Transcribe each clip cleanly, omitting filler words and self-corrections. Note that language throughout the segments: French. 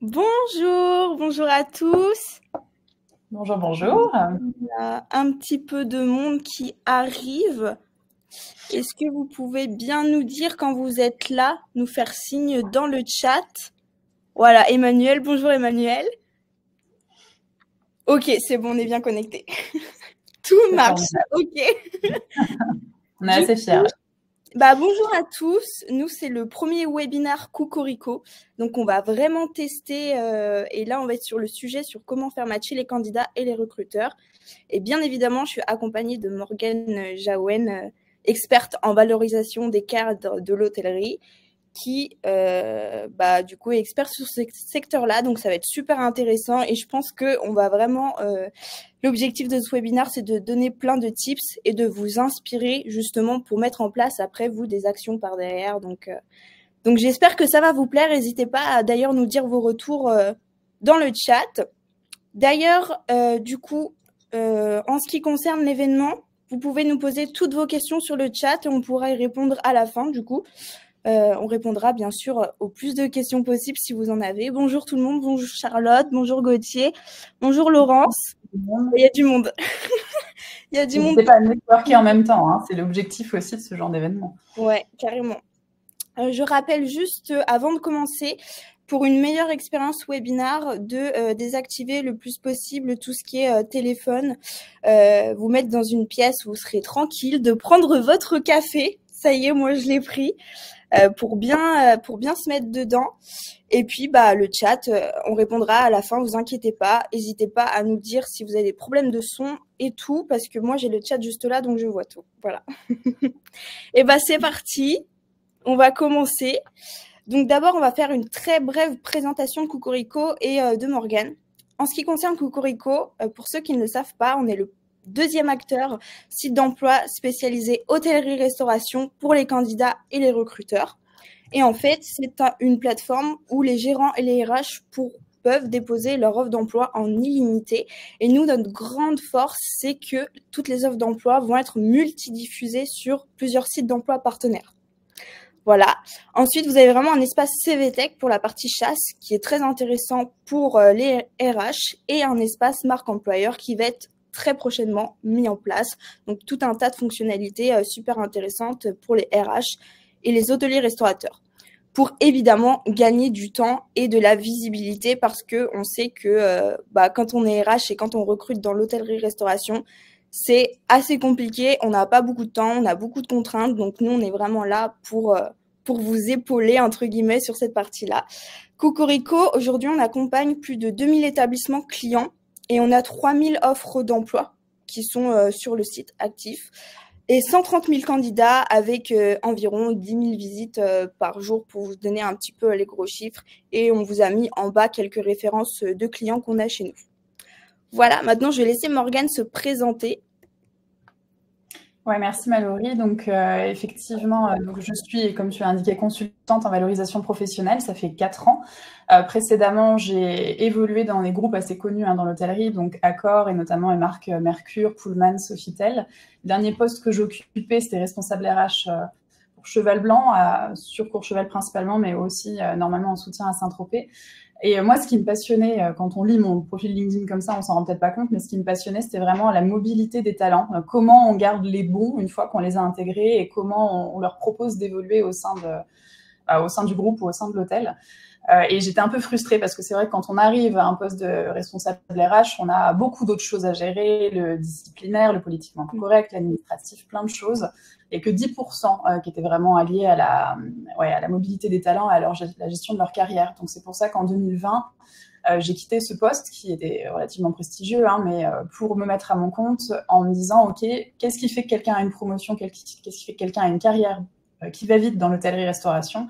Bonjour, bonjour à tous. Bonjour, bonjour. Il y a un petit peu de monde qui arrive. Est-ce que vous pouvez bien nous dire quand vous êtes là, nous faire signe dans le chat? Voilà, Emmanuel. Bonjour Emmanuel. Ok, c'est bon, on est bien connecté. Tout C'est marche. formidable. Ok. On est Du assez coup, fiers. bonjour à tous. Nous, c'est le premier webinaire Cocorico. Donc, on va vraiment tester. Et là, on va être sur le sujet sur comment faire matcher les candidats et les recruteurs. Et bien évidemment, je suis accompagnée de Morgane Jaouen, experte en valorisation des cadres de l'hôtellerie, qui, du coup, est experte sur ce secteur-là. Donc, ça va être super intéressant. Et je pense qu'on va vraiment... L'objectif de ce webinaire, c'est de donner plein de tips et de vous inspirer justement pour mettre en place après, vous, des actions par derrière. Donc j'espère que ça va vous plaire. N'hésitez pas à d'ailleurs nous dire vos retours dans le chat. D'ailleurs, en ce qui concerne l'événement, vous pouvez nous poser toutes vos questions sur le chat et on pourra y répondre à la fin. Du coup, on répondra bien sûr au plus de questions possibles si vous en avez. Bonjour tout le monde, bonjour Charlotte, bonjour Gauthier, bonjour Laurence. Il y a du monde. Il y a du monde. N'hésitez pas à networker en même temps, hein. C'est l'objectif aussi de ce genre d'événement. Ouais, carrément. Je rappelle juste, avant de commencer, pour une meilleure expérience webinar, de désactiver le plus possible tout ce qui est téléphone, vous mettre dans une pièce où vous serez tranquille, de prendre votre café. Ça y est, moi je l'ai pris. Pour bien se mettre dedans. Et puis le chat, on répondra à la fin, vous inquiétez pas. N'hésitez pas à nous dire si vous avez des problèmes de son et tout, parce que moi j'ai le chat juste là, donc je vois tout. Voilà. Et c'est parti. On va commencer. Donc d'abord, on va faire une très brève présentation de Cocorico et de Morgane. En ce qui concerne Cocorico, pour ceux qui ne le savent pas, on est le deuxième acteur site d'emploi spécialisé hôtellerie-restauration pour les candidats et les recruteurs. Et en fait, c'est une plateforme où les gérants et les RH peuvent déposer leur offre d'emploi en illimité. Et nous, notre grande force, c'est que toutes les offres d'emploi vont être multidiffusées sur plusieurs sites d'emploi partenaires. Voilà. Ensuite, vous avez vraiment un espace CVTech pour la partie chasse qui est très intéressant pour les RH et un espace marque employeur qui va être très prochainement mis en place. Donc, tout un tas de fonctionnalités super intéressantes pour les RH et les hôteliers restaurateurs pour évidemment gagner du temps et de la visibilité parce que on sait que quand on est RH et quand on recrute dans l'hôtellerie-restauration, c'est assez compliqué, on n'a pas beaucoup de temps, on a beaucoup de contraintes, donc nous, on est vraiment là pour vous épauler, entre guillemets, sur cette partie-là. Cocorico, aujourd'hui, on accompagne plus de 2000 établissements clients et on a 3000 offres d'emploi qui sont sur le site actif et 130 000 candidats avec environ 10 000 visites par jour pour vous donner un petit peu les gros chiffres. Et on vous a mis en bas quelques références de clients qu'on a chez nous. Voilà, maintenant, je vais laisser Morgane se présenter. Ouais, merci Mallory. Donc effectivement, donc je suis, comme tu l'as indiqué, consultante en valorisation professionnelle. Ça fait 4 ans. Précédemment, j'ai évolué dans des groupes assez connus dans l'hôtellerie, donc Accor et notamment les marques Mercure, Pullman, Sofitel. Le dernier poste que j'occupais, c'était responsable RH pour Cheval Blanc, sur Courchevel principalement, mais aussi normalement en soutien à Saint-Tropez. Et moi, ce qui me passionnait, quand on lit mon profil LinkedIn comme ça, on s'en rend peut-être pas compte, mais ce qui me passionnait, c'était vraiment la mobilité des talents. Comment on garde les bons une fois qu'on les a intégrés et comment on leur propose d'évoluer au sein du groupe ou au sein de l'hôtel. Et j'étais un peu frustrée parce que c'est vrai que quand on arrive à un poste de responsable RH, on a beaucoup d'autres choses à gérer, le disciplinaire, le politiquement correct, l'administratif, plein de choses, et que 10% qui étaient vraiment alliés à la mobilité des talents et à la gestion de leur carrière. Donc c'est pour ça qu'en 2020, j'ai quitté ce poste qui était relativement prestigieux, mais pour me mettre à mon compte en me disant, OK, qu'est-ce qui fait que quelqu'un a une promotion, qu'est-ce qui fait que quelqu'un a une carrière qui va vite dans l'hôtellerie-restauration?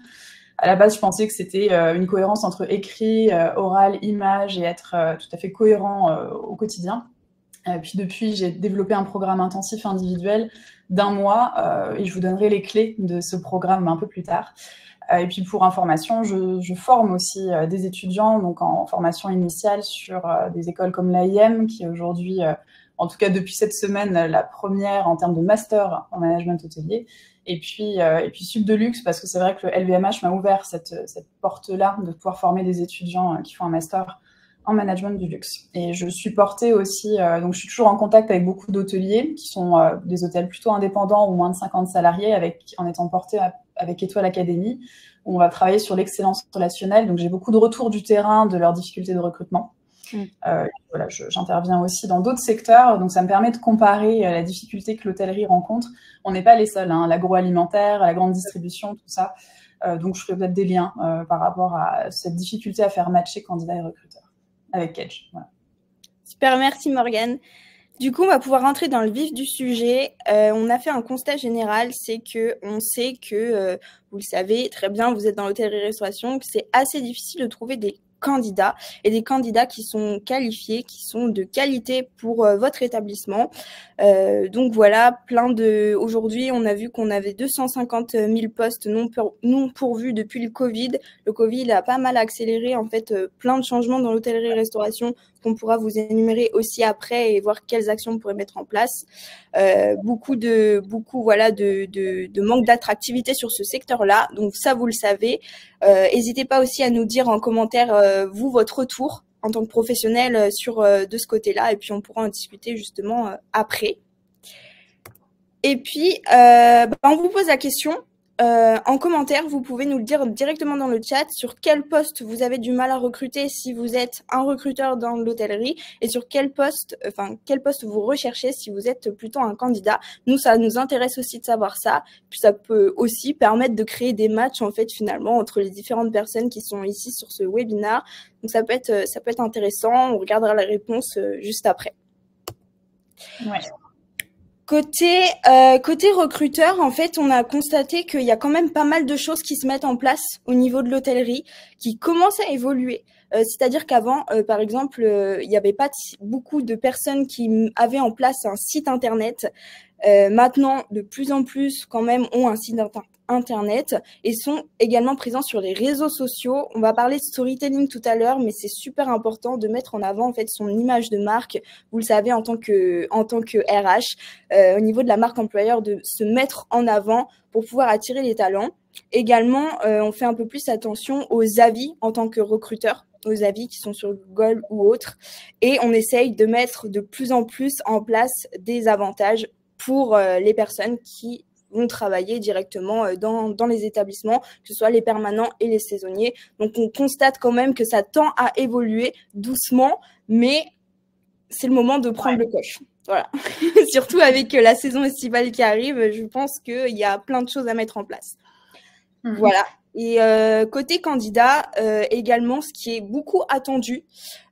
À la base, je pensais que c'était une cohérence entre écrit, oral, image et être tout à fait cohérent au quotidien. Puis depuis, j'ai développé un programme intensif individuel d'1 mois et je vous donnerai les clés de ce programme un peu plus tard. Et puis pour information, je forme aussi des étudiants donc en formation initiale sur des écoles comme l'AIM, qui est aujourd'hui, en tout cas depuis cette semaine, la première en termes de master en management hôtelier. Et puis Sud de Luxe, parce que c'est vrai que le LVMH m'a ouvert cette porte-là de pouvoir former des étudiants qui font un master en management du luxe. Et je suis portée aussi, donc je suis toujours en contact avec beaucoup d'hôteliers qui sont des hôtels plutôt indépendants ou moins de 50 salariés, en étant portée avec Étoile Académie, où on va travailler sur l'excellence relationnelle. Donc j'ai beaucoup de retours du terrain de leurs difficultés de recrutement. Voilà, j'interviens aussi dans d'autres secteurs, donc ça me permet de comparer la difficulté que l'hôtellerie rencontre. On n'est pas les seuls, hein, l'agroalimentaire, la grande distribution, tout ça. Donc je ferai peut-être des liens par rapport à cette difficulté à faire matcher candidats et recruteurs avec Kedge. Voilà. Super, merci Morgane. Du coup, on va pouvoir rentrer dans le vif du sujet. On a fait un constat général, c'est que on sait que, vous le savez très bien, vous êtes dans l'hôtellerie-restauration, que c'est assez difficile de trouver des candidats et des candidats qui sont qualifiés, qui sont de qualité pour votre établissement. Donc voilà, aujourd'hui, on a vu qu'on avait 250 000 postes non pourvus depuis le Covid. Le Covid a pas mal accéléré en fait plein de changements dans l'hôtellerie-restauration qu'on pourra vous énumérer aussi après et voir quelles actions on pourrait mettre en place. Beaucoup voilà de manque d'attractivité sur ce secteur-là. Donc ça, vous le savez. N'hésitez pas aussi à nous dire en commentaire vous votre retour en tant que professionnel de ce côté-là, et puis on pourra en discuter justement après. Et puis on vous pose la question. En commentaire, vous pouvez nous le dire directement dans le chat sur quel poste vous avez du mal à recruter si vous êtes un recruteur dans l'hôtellerie, et sur quel poste vous recherchez si vous êtes plutôt un candidat. Nous, ça nous intéresse aussi de savoir ça. Puis ça peut aussi permettre de créer des matchs en fait finalement entre les différentes personnes qui sont ici sur ce webinaire. Donc ça peut être intéressant. On regardera la réponse juste après. Ouais. Côté recruteur, en fait, on a constaté qu'il y a quand même pas mal de choses qui se mettent en place au niveau de l'hôtellerie, qui commencent à évoluer. C'est-à-dire qu'avant, par exemple, il n'y avait pas beaucoup de personnes qui avaient en place un site internet. Maintenant, de plus en plus, quand même, ont un site internet et sont également présents sur les réseaux sociaux. On va parler de storytelling tout à l'heure, mais c'est super important de mettre en avant en fait son image de marque. Vous le savez, en tant que RH, au niveau de la marque employeur, de se mettre en avant pour pouvoir attirer les talents. Également, on fait un peu plus attention aux avis en tant que recruteur, aux avis qui sont sur Google ou autres, et on essaye de mettre de plus en plus en place des avantages pour les personnes qui vont travailler directement dans les établissements, que ce soit les permanents et les saisonniers. Donc, on constate quand même que ça tend à évoluer doucement, mais c'est le moment de prendre le coche. Voilà. Surtout avec la saison estivale qui arrive, je pense qu'il y a plein de choses à mettre en place. Voilà. Et côté candidat, également, ce qui est beaucoup attendu,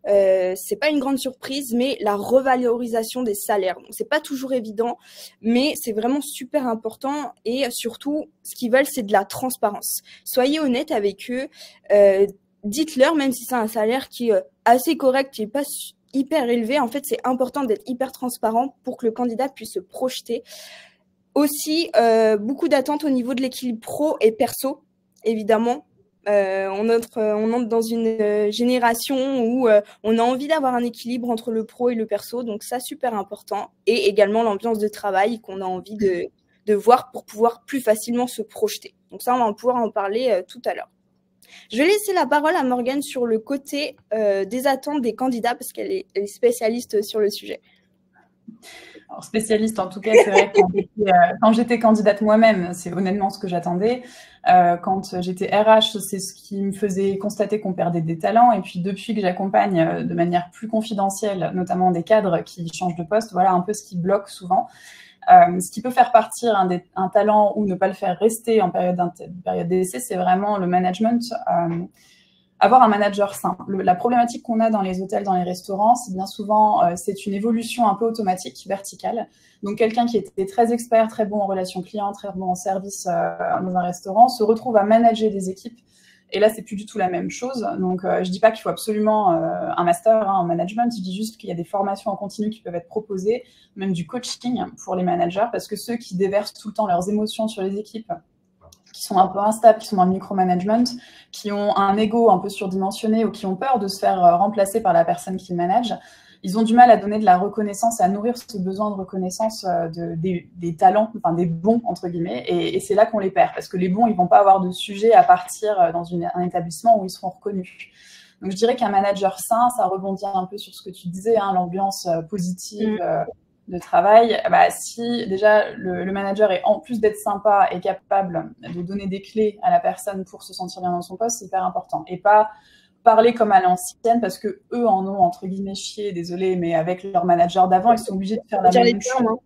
c'est pas une grande surprise, mais la revalorisation des salaires. Donc, c'est pas toujours évident, mais c'est vraiment super important. Et surtout, ce qu'ils veulent, c'est de la transparence. Soyez honnête avec eux. Dites-leur, même si c'est un salaire qui est assez correct, qui est pas hyper élevé, en fait, c'est important d'être hyper transparent pour que le candidat puisse se projeter. Aussi, beaucoup d'attentes au niveau de l'équilibre pro et perso. Évidemment, on entre dans une génération où on a envie d'avoir un équilibre entre le pro et le perso, donc ça, super important. Et également l'ambiance de travail qu'on a envie de voir pour pouvoir plus facilement se projeter. Donc ça, on va pouvoir en parler tout à l'heure. Je vais laisser la parole à Morgane sur le côté des attentes des candidats, parce qu'elle est spécialiste sur le sujet. Alors, spécialiste, en tout cas, c'est vrai que quand j'étais candidate moi-même, c'est honnêtement ce que j'attendais. Quand j'étais RH, c'est ce qui me faisait constater qu'on perdait des talents. Et puis, depuis que j'accompagne de manière plus confidentielle, notamment des cadres qui changent de poste, voilà un peu ce qui bloque souvent. Ce qui peut faire partir un talent ou ne pas le faire rester en période d'essai, c'est vraiment le management. Avoir un manager sain. La problématique qu'on a dans les hôtels, dans les restaurants, c'est bien souvent, c'est une évolution un peu automatique, verticale. Donc, quelqu'un qui était très expert, très bon en relations clients, très bon en service dans un restaurant, se retrouve à manager des équipes. Et là, c'est plus du tout la même chose. Donc, je dis pas qu'il faut absolument un master en management. Je dis juste qu'il y a des formations en continu qui peuvent être proposées, même du coaching pour les managers, parce que ceux qui déversent tout le temps leurs émotions sur les équipes, qui sont un peu instables, qui sont dans le micromanagement, qui ont un ego un peu surdimensionné ou qui ont peur de se faire remplacer par la personne qui manage, ils ont du mal à donner de la reconnaissance, à nourrir ce besoin de reconnaissance des talents, enfin des bons, entre guillemets, et c'est là qu'on les perd, parce que les bons, ils vont pas avoir de sujet à partir dans un établissement où ils seront reconnus. Donc je dirais qu'un manager sain, ça rebondit un peu sur ce que tu disais, hein, l'ambiance positive de travail. Bah, si déjà le manager est, en plus d'être sympa, est capable de donner des clés à la personne pour se sentir bien dans son poste, c'est hyper important. Et pas parler comme à l'ancienne, parce que eux en ont entre guillemets chié, désolé, mais avec leur manager d'avant, ils sont obligés de faire la même chose.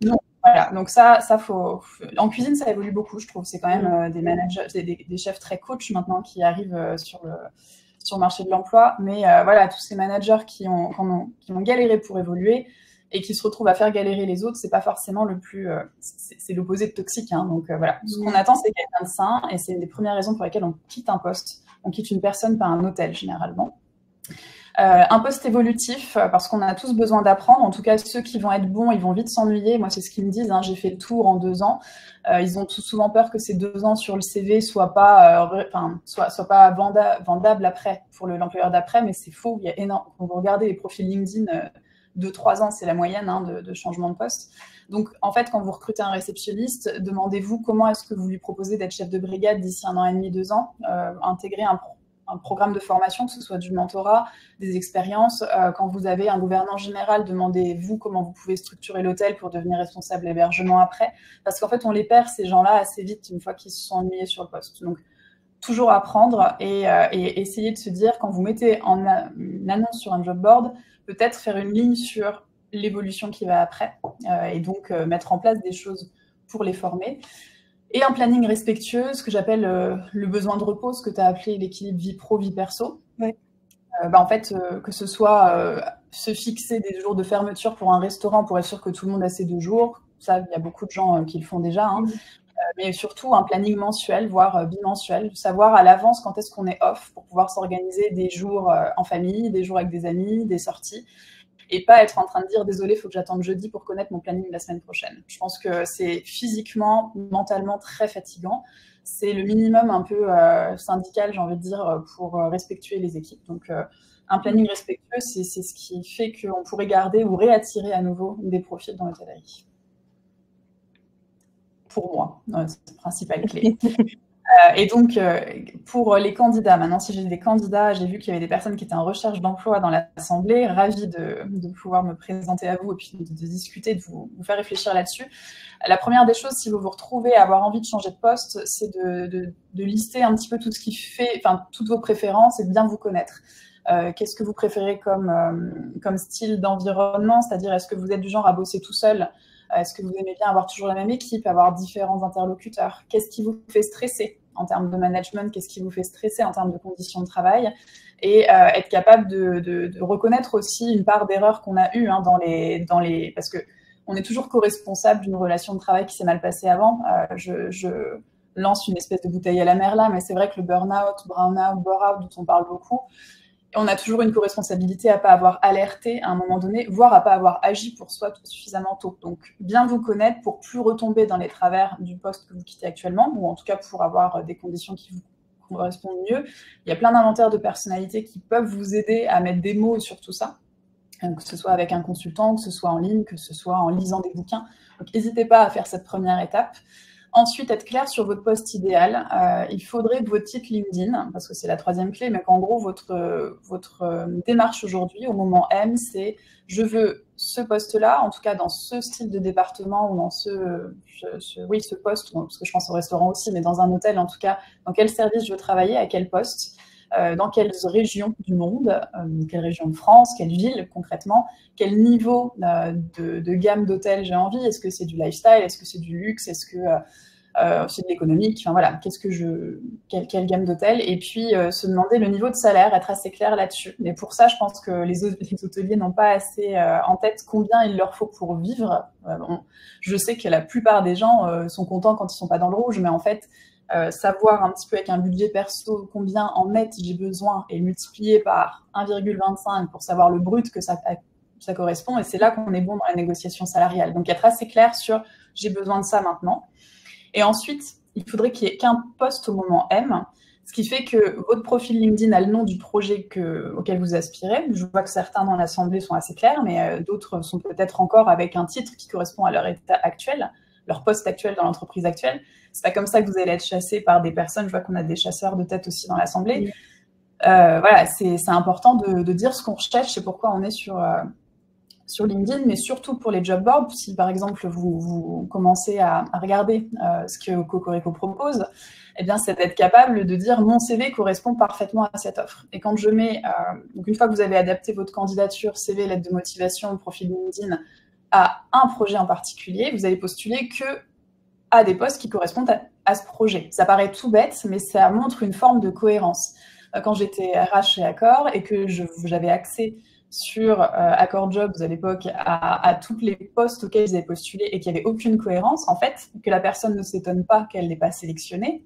Non, voilà. Donc ça faut. En cuisine, ça évolue beaucoup, je trouve. C'est quand même des managers, des chefs très coach maintenant qui arrivent sur le marché de l'emploi. Mais voilà, tous ces managers qui ont galéré pour évoluer et qui se retrouvent à faire galérer les autres, c'est pas forcément le plus. C'est l'opposé de toxique. Hein. Donc voilà, ce qu'on attend, c'est quelqu'un de sain, et c'est une des premières raisons pour lesquelles on quitte un poste. On quitte une personne par un hôtel, généralement. Un poste évolutif, parce qu'on a tous besoin d'apprendre. En tout cas, ceux qui vont être bons, ils vont vite s'ennuyer. Moi, c'est ce qu'ils me disent. Hein. J'ai fait le tour en 2 ans. Ils ont souvent peur que ces 2 ans sur le CV soient pas vendables après, pour l'employeur d'après, mais c'est faux. Il y a énorme. Quand vous regardez les profils LinkedIn, 2-3 ans, c'est la moyenne de changement de poste. Donc, en fait, quand vous recrutez un réceptionniste, demandez-vous comment est-ce que vous lui proposez d'être chef de brigade d'ici 1 an et demi, 2 ans, intégrer un programme de formation, que ce soit du mentorat, des expériences. Quand vous avez un gouvernant général, demandez-vous comment vous pouvez structurer l'hôtel pour devenir responsable hébergement après. Parce qu'en fait, on les perd, ces gens-là, assez vite, une fois qu'ils se sont ennuyés sur le poste. Donc, toujours apprendre et essayer de se dire, quand vous mettez une annonce sur un job board, peut-être faire une ligne sur l'évolution qui va après, et donc mettre en place des choses pour les former. Et un planning respectueux, ce que j'appelle le besoin de repos, ce que tu as appelé l'équilibre vie pro, vie perso. Ouais. En fait, que ce soit se fixer des jours de fermeture pour un restaurant pour être sûr que tout le monde a ses 2 jours. Ça, il y a beaucoup de gens qui le font déjà. Hein. Mais surtout un planning mensuel, voire bimensuel. Savoir à l'avance quand est-ce qu'on est off pour pouvoir s'organiser des jours en famille, des jours avec des amis, des sorties. Et pas être en train de dire « Désolé, il faut que j'attende jeudi pour connaître mon planning de la semaine prochaine ». Je pense que c'est physiquement, mentalement très fatigant. C'est le minimum un peu syndical, j'ai envie de dire, pour respectuer les équipes. Donc, un planning respectueux, c'est ce qui fait qu'on pourrait garder ou réattirer à nouveau des profils dans l'hôtellerie. Pour moi, c'est la principale clé. Et donc, pour les candidats, maintenant, si j'ai des candidats, j'ai vu qu'il y avait des personnes qui étaient en recherche d'emploi dans l'Assemblée, ravie de pouvoir me présenter à vous et puis de discuter, de vous faire réfléchir là-dessus. La première des choses, si vous vous retrouvez à avoir envie de changer de poste, c'est de lister un petit peu tout ce qui fait, enfin, toutes vos préférences et de bien vous connaître. Qu'est-ce que vous préférez comme style d'environnement, c'est-à-dire est-ce que vous êtes du genre à bosser tout seul? Est-ce que vous aimez bien avoir toujours la même équipe, avoir différents interlocuteurs? Qu'est-ce qui vous fait stresser en termes de management? Qu'est-ce qui vous fait stresser en termes de conditions de travail? Et être capable de reconnaître aussi une part d'erreur qu'on a eue hein, parce que on est toujours co-responsable d'une relation de travail qui s'est mal passée avant. Je lance une espèce de bouteille à la mer là, mais c'est vrai que le burn-out, brown-out, bore-out, dont on parle beaucoup, on a toujours une co-responsabilité à ne pas avoir alerté à un moment donné, voire à ne pas avoir agi pour soi suffisamment tôt. Donc, bien vous connaître pour plus retomber dans les travers du poste que vous quittez actuellement, ou en tout cas pour avoir des conditions qui vous correspondent mieux. Il y a plein d'inventaires de personnalités qui peuvent vous aider à mettre des mots sur tout ça, que ce soit avec un consultant, que ce soit en ligne, que ce soit en lisant des bouquins. Donc, n'hésitez pas à faire cette première étape. Ensuite, être clair sur votre poste idéal. Il faudrait que votre titre LinkedIn, parce que c'est la 3e clé, mais qu'en gros, votre démarche aujourd'hui, au moment M, c'est « je veux ce poste-là, en tout cas dans ce style de département ou dans ce poste, parce que je pense au restaurant aussi, mais dans un hôtel en tout cas, dans quel service je veux travailler, à quel poste, dans quelles régions du monde, quelle région de France, quelle ville concrètement, quel niveau de gamme d'hôtel j'ai envie, est-ce que c'est du lifestyle, est-ce que c'est du luxe, est-ce que c'est de l'économique, enfin voilà, quelle gamme d'hôtel, et puis se demander le niveau de salaire, être assez clair là-dessus. Mais pour ça, je pense que les hôteliers n'ont pas assez en tête combien il leur faut pour vivre. Je sais que la plupart des gens sont contents quand ils sont pas dans le rouge, mais en fait, savoir un petit peu avec un budget perso combien en net j'ai besoin et multiplier par 1,25 pour savoir le brut que ça correspond, et c'est là qu'on est bon dans la négociation salariale. Donc être assez clair sur j'ai besoin de ça maintenant. Et ensuite, il faudrait qu'il n'y ait qu'un poste au moment M, Ce qui fait que votre profil LinkedIn a le nom du projet auquel vous aspirez. Je vois que certains dans l'assemblée sont assez clairs, mais d'autres sont peut-être encore avec un titre qui correspond à leur état actuel, leur poste actuel dans l'entreprise actuelle. C'est pas comme ça que vous allez être chassé par des personnes. Je vois qu'on a des chasseurs de tête aussi dans l'assemblée. Oui. Voilà, c'est important de dire ce qu'on recherche et pourquoi on est sur LinkedIn, mais surtout pour les job boards. Si par exemple vous commencez à regarder ce que Cocorico propose, eh bien c'est d'être capable de dire mon CV correspond parfaitement à cette offre. Et quand je mets, donc une fois que vous avez adapté votre candidature, CV, lettre de motivation, profil LinkedIn à un projet en particulier, vous allez postuler que à des postes qui correspondent à ce projet. Ça paraît tout bête, mais ça montre une forme de cohérence. Quand j'étais RH chez Accor et que j'avais accès sur Accor Jobs à l'époque à tous les postes auxquels ils avaient postulé et qu'il n'y avait aucune cohérence, en fait, que la personne ne s'étonne pas qu'elle n'ait pas sélectionné,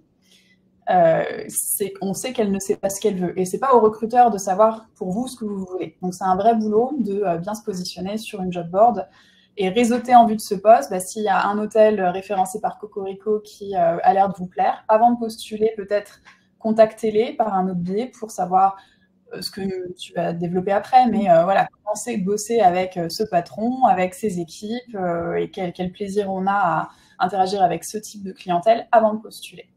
on sait qu'elle ne sait pas ce qu'elle veut. Et c'est pas au recruteur de savoir pour vous ce que vous voulez. Donc c'est un vrai boulot de bien se positionner sur une job board et réseauter en vue de ce poste. S'il y a un hôtel référencé par Cocorico qui a l'air de vous plaire, avant de postuler, peut-être contactez-les par un autre biais pour savoir ce que tu vas développer après. Mais voilà, commencer à bosser avec ce patron, avec ses équipes et quel plaisir on a à interagir avec ce type de clientèle avant de postuler.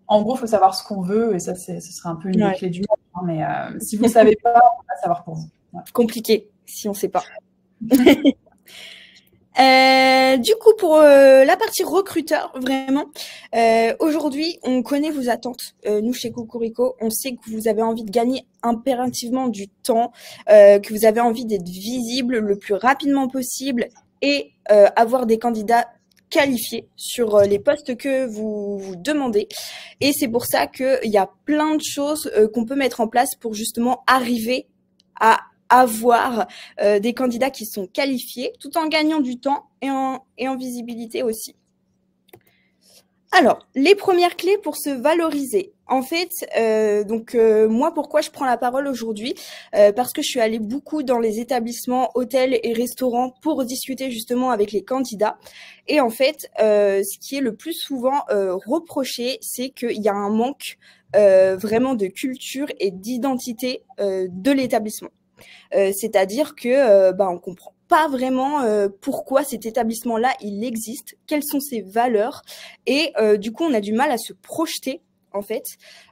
En gros, il faut savoir ce qu'on veut et ça, ce serait un peu une des clés du monde. Hein, mais si vous ne savez pas, on va savoir pour vous. Ouais. Compliqué si on ne sait pas. Du coup, pour la partie recruteur, vraiment, aujourd'hui, on connaît vos attentes. Nous, chez Cocorico, on sait que vous avez envie de gagner impérativement du temps, que vous avez envie d'être visible le plus rapidement possible et avoir des candidats qualifiés sur les postes que vous demandez. Et c'est pour ça qu'il y a plein de choses qu'on peut mettre en place pour justement arriver à avoir des candidats qui sont qualifiés tout en gagnant du temps et en visibilité aussi. Alors, les premières clés pour se valoriser. En fait, moi, pourquoi je prends la parole aujourd'hui? Parce que je suis allée beaucoup dans les établissements, hôtels et restaurants pour discuter justement avec les candidats. Et en fait, ce qui est le plus souvent reproché, c'est qu'il y a un manque vraiment de culture et d'identité de l'établissement. C'est-à-dire que on comprend pas vraiment pourquoi cet établissement-là il existe, quelles sont ses valeurs et du coup on a du mal à se projeter en fait.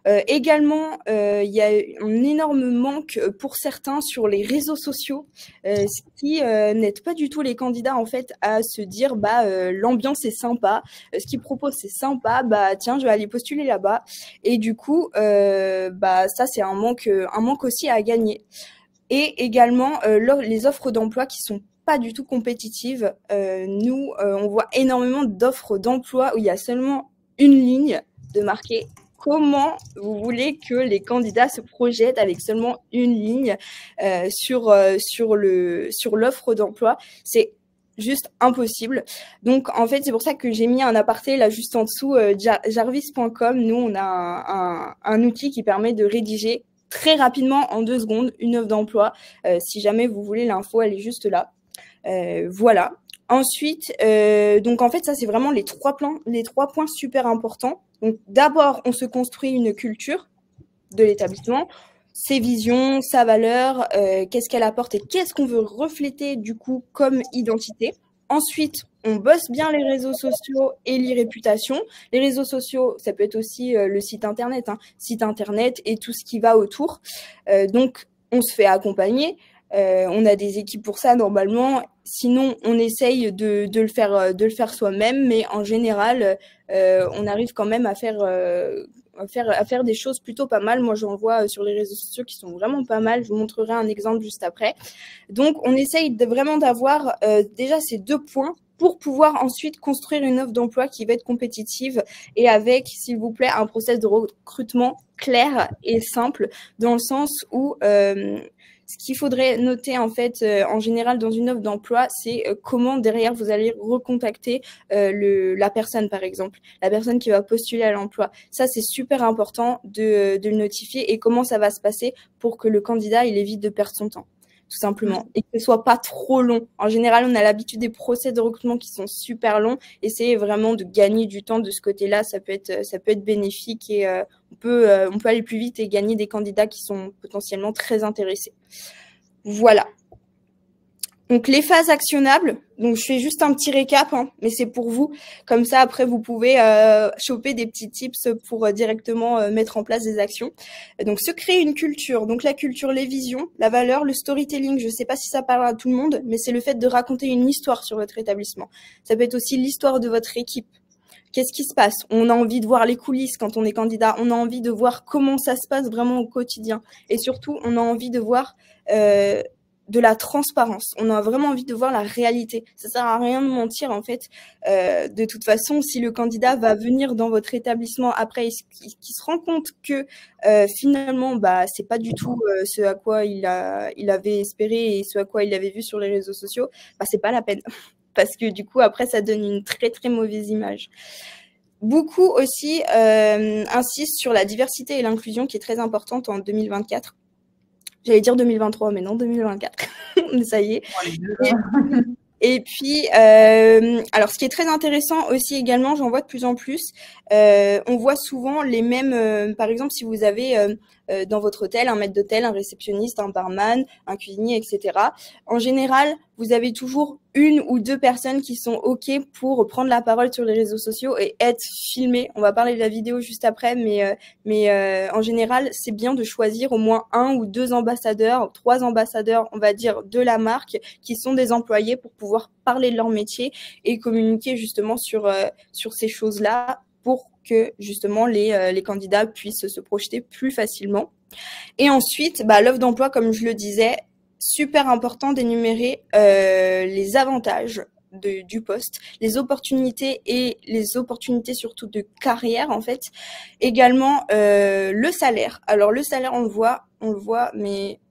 Également il y a un énorme manque pour certains sur les réseaux sociaux, ce qui n'aide pas du tout les candidats en fait à se dire l'ambiance est sympa, ce qu'ils proposent c'est sympa, tiens je vais aller postuler là-bas et du coup ça c'est un manque aussi à gagner. Et également les offres d'emploi qui sont pas du tout compétitives. Nous, on voit énormément d'offres d'emploi où il y a seulement une ligne de marqué comment vous voulez que les candidats se projettent avec seulement une ligne sur l'offre d'emploi. C'est juste impossible. Donc, en fait, c'est pour ça que j'ai mis un aparté là juste en dessous, jarvis.com. Nous, on a un outil qui permet de rédiger très rapidement, en 2 secondes, une offre d'emploi. Si jamais vous voulez l'info, elle est juste là. Voilà. Ensuite, donc en fait, ça, c'est vraiment les 3 points super importants. Donc, d'abord, on se construit une culture de l'établissement, ses visions, sa valeur, qu'est-ce qu'elle apporte et qu'est-ce qu'on veut refléter, du coup, comme identité. Ensuite, on bosse bien les réseaux sociaux et l'e-réputation. Les réseaux sociaux, ça peut être aussi le site internet, site internet et tout ce qui va autour. Donc, on se fait accompagner. On a des équipes pour ça normalement. Sinon, on essaye de le faire soi-même, mais en général, on arrive quand même à faire des choses plutôt pas mal. Moi, j'en vois sur les réseaux sociaux qui sont vraiment pas mal. Je vous montrerai un exemple juste après. Donc, on essaye vraiment d'avoir déjà ces 2 points pour pouvoir ensuite construire une offre d'emploi qui va être compétitive et avec, s'il vous plaît, un process de recrutement clair et simple dans le sens où ce qu'il faudrait noter en fait en général dans une offre d'emploi, c'est comment derrière vous allez recontacter la personne par exemple, la personne qui va postuler à l'emploi. Ça c'est super important de le notifier et comment ça va se passer pour que le candidat il évite de perdre son temps. tout simplement, et que ce soit pas trop long. En général, on a l'habitude des process de recrutement qui sont super longs. Essayez vraiment de gagner du temps de ce côté-là, ça peut être bénéfique et on peut aller plus vite et gagner des candidats qui sont potentiellement très intéressés. Voilà. Donc, les phases actionnables. Donc, je fais juste un petit récap, hein, mais c'est pour vous. Comme ça, après, vous pouvez choper des petits tips pour directement mettre en place des actions. Donc, se créer une culture. Donc, la culture, les visions, la valeur, le storytelling. Je ne sais pas si ça parle à tout le monde, mais c'est le fait de raconter une histoire sur votre établissement. Ça peut être aussi l'histoire de votre équipe. Qu'est-ce qui se passe? On a envie de voir les coulisses quand on est candidat. On a envie de voir comment ça se passe vraiment au quotidien. Et surtout, on a envie de voir de la transparence. On a vraiment envie de voir la réalité. Ça sert à rien de mentir, en fait. De toute façon, si le candidat va venir dans votre établissement après, qu'il se rend compte que finalement, c'est pas du tout ce à quoi il avait espéré et ce à quoi il avait vu sur les réseaux sociaux, c'est pas la peine. Parce que du coup, après, ça donne une très, très mauvaise image. Beaucoup aussi insistent sur la diversité et l'inclusion qui est très importante en 2024. J'allais dire 2023, mais non, 2024. Ça y est. Et puis, alors, ce qui est très intéressant aussi également, j'en vois de plus en plus, on voit souvent les mêmes, par exemple, si vous avez dans votre hôtel un maître d'hôtel, un réceptionniste, un barman, un cuisinier, etc. En général, vous avez toujours une ou deux personnes qui sont OK pour prendre la parole sur les réseaux sociaux et être filmées. On va parler de la vidéo juste après, mais en général, c'est bien de choisir au moins 1 ou 2 ambassadeurs, 3 ambassadeurs, on va dire, de la marque, qui sont des employés pour pouvoir parler de leur métier et communiquer justement sur ces choses-là pour que justement les candidats puissent se projeter plus facilement. Et ensuite, l'offre d'emploi, comme je le disais, super important d'énumérer les avantages du poste, les opportunités et les opportunités surtout de carrière en fait. Également le salaire. Alors le salaire, on le voit, mais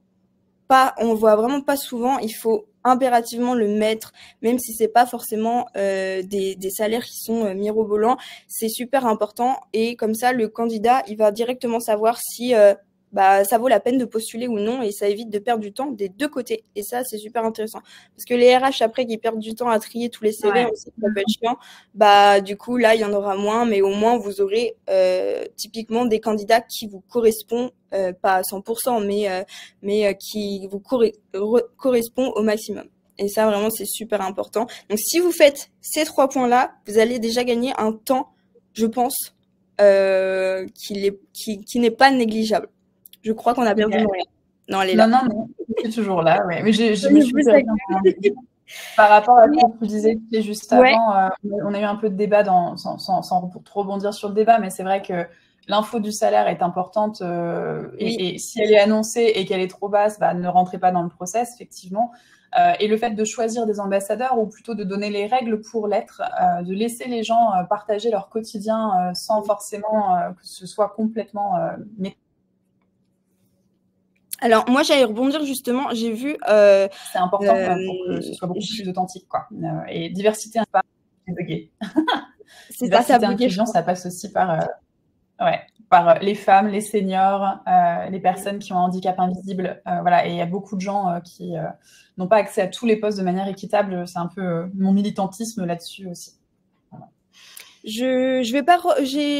on le voit vraiment pas souvent. Il faut impérativement le mettre, même si c'est pas forcément des salaires qui sont mirobolants. C'est super important et comme ça, le candidat, il va directement savoir si ça vaut la peine de postuler ou non et ça évite de perdre du temps des deux côtés. Et ça, c'est super intéressant. Parce que les RH, après, qui perdent du temps à trier tous les CV, aussi, ça peut être chiant. Du coup, là, il y en aura moins, mais au moins, vous aurez typiquement des candidats qui vous correspondent, pas à 100%, mais qui vous correspondent au maximum. Et ça, vraiment, c'est super important. Donc, si vous faites ces 3 points-là, vous allez déjà gagner un temps, je pense, qui n'est pas négligeable. Je crois qu'on a perdu Moria. Non, elle est là. Non, je suis toujours là, ouais. Mais je me suis par rapport à ce que tu disais juste avant, on a eu un peu de débat sans trop rebondir sur le débat, mais c'est vrai que l'info du salaire est importante et si elle est annoncée et qu'elle est trop basse, ne rentrez pas dans le process, effectivement. Et le fait de choisir des ambassadeurs ou plutôt de donner les règles pour l'être, de laisser les gens partager leur quotidien sans forcément que ce soit complètement Alors, moi, j'allais rebondir justement, j'ai vu... c'est important pour que ce soit beaucoup plus authentique, quoi. Et diversité, pas bugué. C'est diversité, ça, inclusion, ça passe aussi par les femmes, les seniors, les personnes qui ont un handicap invisible. Voilà, et il y a beaucoup de gens qui n'ont pas accès à tous les postes de manière équitable. C'est un peu mon militantisme là-dessus aussi. Voilà. Je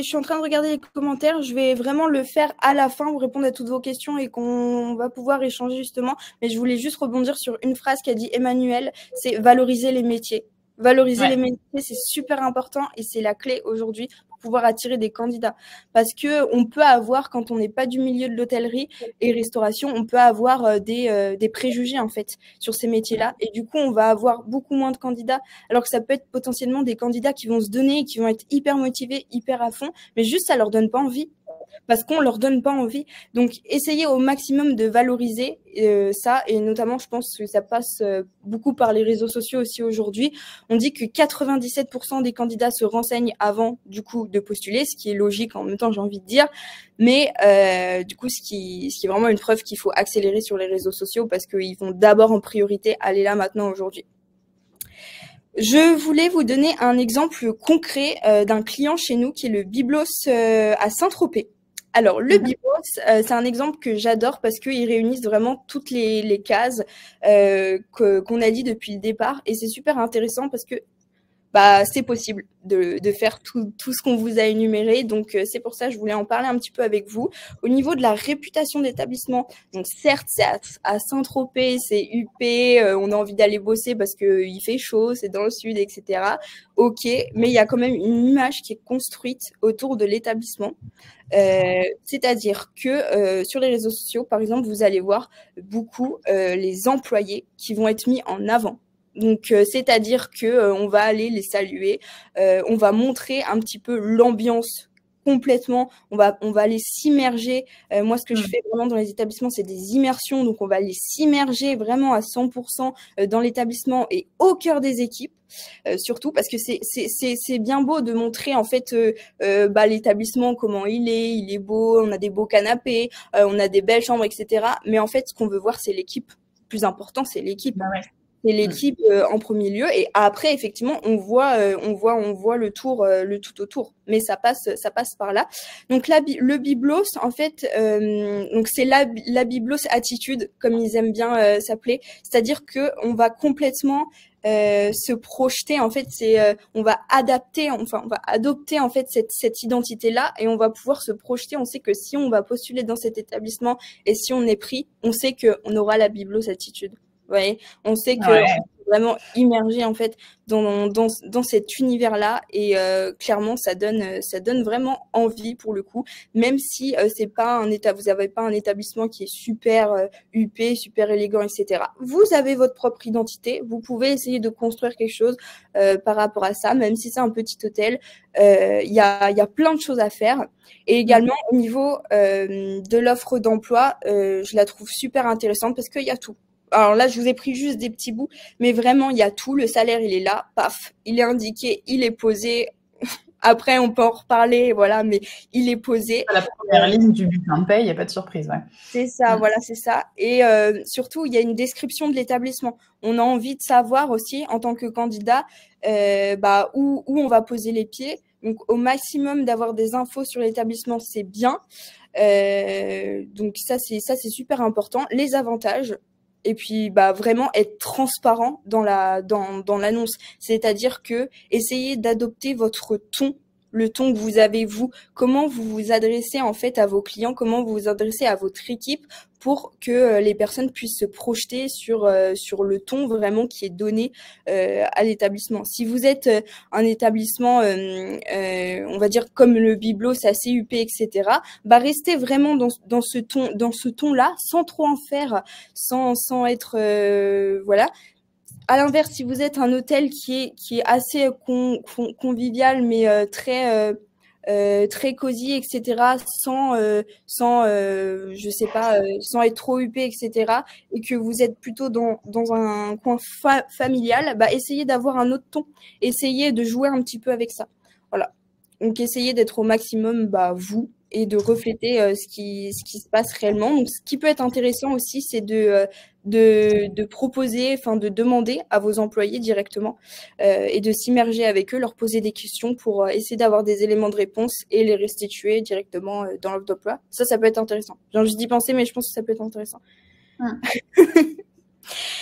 suis en train de regarder les commentaires. Je vais vraiment le faire à la fin pour répondre à toutes vos questions et qu'on va pouvoir échanger justement. Mais je voulais juste rebondir sur une phrase qu'a dit Emmanuel, c'est valoriser les métiers. Valoriser les métiers, c'est super important et c'est la clé aujourd'hui pour pouvoir attirer des candidats. Parce que on peut avoir, quand on n'est pas du milieu de l'hôtellerie et restauration, on peut avoir des préjugés en fait sur ces métiers-là. Et du coup, on va avoir beaucoup moins de candidats, alors que ça peut être potentiellement des candidats qui vont se donner, qui vont être hyper motivés, hyper à fond, mais juste ça leur donne pas envie. Parce qu'on leur donne pas envie. Donc, essayez au maximum de valoriser ça. Et notamment, je pense que ça passe beaucoup par les réseaux sociaux aussi aujourd'hui. On dit que 97% des candidats se renseignent avant, du coup, de postuler, ce qui est logique en même temps, j'ai envie de dire. Mais du coup, ce qui est vraiment une preuve qu'il faut accélérer sur les réseaux sociaux parce qu'ils vont d'abord en priorité aller là maintenant aujourd'hui. Je voulais vous donner un exemple concret d'un client chez nous qui est le Byblos à Saint-Tropez. Alors, le Biblos, c'est un exemple que j'adore parce qu'ils réunissent vraiment toutes les cases qu'on a dit depuis le départ. Et c'est super intéressant parce que c'est possible de faire tout ce qu'on vous a énuméré. Donc, c'est pour ça que je voulais en parler un petit peu avec vous. Au niveau de la réputation d'établissement, donc certes, c'est à Saint-Tropez, c'est huppé, on a envie d'aller bosser parce qu'il fait chaud, c'est dans le sud, etc. Ok, mais il y a quand même une image qui est construite autour de l'établissement. C'est-à-dire que sur les réseaux sociaux, par exemple, vous allez voir beaucoup les employés qui vont être mis en avant. Donc, c'est-à-dire que on va aller les saluer, on va montrer un petit peu l'ambiance complètement, on va aller s'immerger. Moi, ce que je fais vraiment dans les établissements, c'est des immersions, donc on va aller s'immerger vraiment à 100% dans l'établissement et au cœur des équipes. Surtout parce que c'est bien beau de montrer en fait l'établissement, comment il est beau, on a des beaux canapés, on a des belles chambres, etc. Mais en fait, ce qu'on veut voir, c'est l'équipe. Le plus important, c'est l'équipe. Ouais. C'est l'équipe en premier lieu, et après effectivement on voit le tout autour, mais ça passe par là. Donc le biblos en fait, donc c'est la biblos attitude comme ils aiment bien s'appeler, c'est-à-dire que on va complètement se projeter, en fait, on va adopter en fait cette identité-là, et on va pouvoir se projeter. On sait que si on va postuler dans cet établissement et si on est pris, on sait que on aura la biblos attitude. Vous voyez, on sait que on est vraiment immergé en fait dans cet univers-là, et clairement ça donne vraiment envie pour le coup, même si c'est pas vous avez pas un établissement qui est super huppé, super élégant, etc. Vous avez votre propre identité, vous pouvez essayer de construire quelque chose par rapport à ça, même si c'est un petit hôtel. Il y a plein de choses à faire, et également au niveau de l'offre d'emploi, je la trouve super intéressante parce qu'il y a tout. Alors là, je vous ai pris juste des petits bouts, mais vraiment, il y a tout. Le salaire, il est là, paf, il est indiqué, il est posé. Après, on peut en reparler, voilà, mais il est posé. À la première ligne du bulletin de paye, il n'y a pas de surprise, ouais. C'est ça, voilà, c'est ça. Et surtout, il y a une description de l'établissement. On a envie de savoir aussi, en tant que candidat, où on va poser les pieds. Donc, au maximum d'avoir des infos sur l'établissement, c'est bien. Donc, ça, c'est super important. Les avantages. Et puis vraiment être transparent dans l'annonce, c'est-à-dire que essayez d'adopter votre ton, le ton que vous avez vous, comment vous vous adressez en fait à vos clients, comment vous vous adressez à votre équipe, pour que les personnes puissent se projeter sur le ton vraiment qui est donné à l'établissement. Si vous êtes un établissement, on va dire comme le Biblos, assez huppé, etc., restez vraiment dans ce ton-là, sans trop en faire, sans être voilà. À l'inverse, si vous êtes un hôtel qui est assez convivial, mais très cosy, etc., sans être trop huppé, etc., et que vous êtes plutôt dans un coin familial, essayez d'avoir un autre ton, essayez de jouer un petit peu avec ça. Voilà. Donc essayez d'être au maximum vous, et de refléter ce qui se passe réellement. Donc ce qui peut être intéressant aussi, c'est de proposer, enfin de demander à vos employés directement et de s'immerger avec eux, leur poser des questions pour essayer d'avoir des éléments de réponse et les restituer directement dans l'offre d'emploi. Ça peut être intéressant. J'ai juste d'y penser, mais je pense que ça peut être intéressant.